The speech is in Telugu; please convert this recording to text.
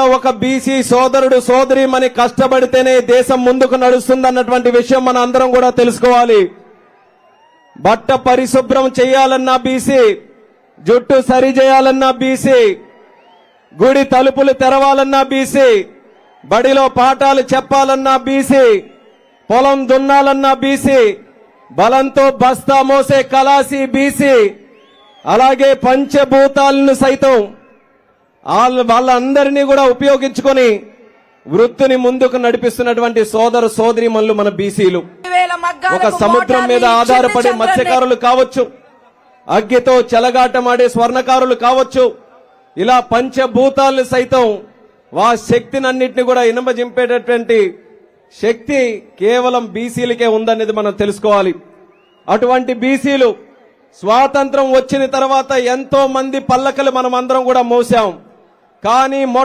ఒక బీసీ సోదరుడు సోదరిమణి కష్టపడితేనే దేశం ముందుకు నడుస్తుందన్నటువంటి విషయం మన అందరం కూడా తెలుసుకోవాలి. బట్ట పరిశుభ్రం చేయాలన్నా బీసీ, జుట్టు సరి చేయాలన్నా బీసీ, గుడి తలుపులు తెరవాలన్నా బీసీ, బడిలో పాఠాలు చెప్పాలన్నా బీసీ, పొలం దున్నాలన్నా బీసీ, బలంతో బస్తా మోసే కలాసి బీసీ, అలాగే పంచభూతాలను సైతం వాళ్ళందరినీ కూడా ఉపయోగించుకొని వృత్తిని ముందుకు నడిపిస్తున్నటువంటి సోదర సోదరీమణులు మన బీసీలు. ఒక సముద్రం మీద ఆధారపడే మత్స్యకారులు కావచ్చు, అగ్గితో చెలగాటమాడే స్వర్ణకారులు కావచ్చు, ఇలా పంచభూతాలను సైతం వా శక్తినన్నింటినీ కూడా ఇనుమజింపేటటువంటి శక్తి కేవలం బీసీలకే ఉందనేది మనం తెలుసుకోవాలి. అటువంటి బీసీలు స్వాతంత్రం వచ్చిన తర్వాత ఎంతో మంది పల్లకలు మనం అందరం కూడా మోసాం. కానీ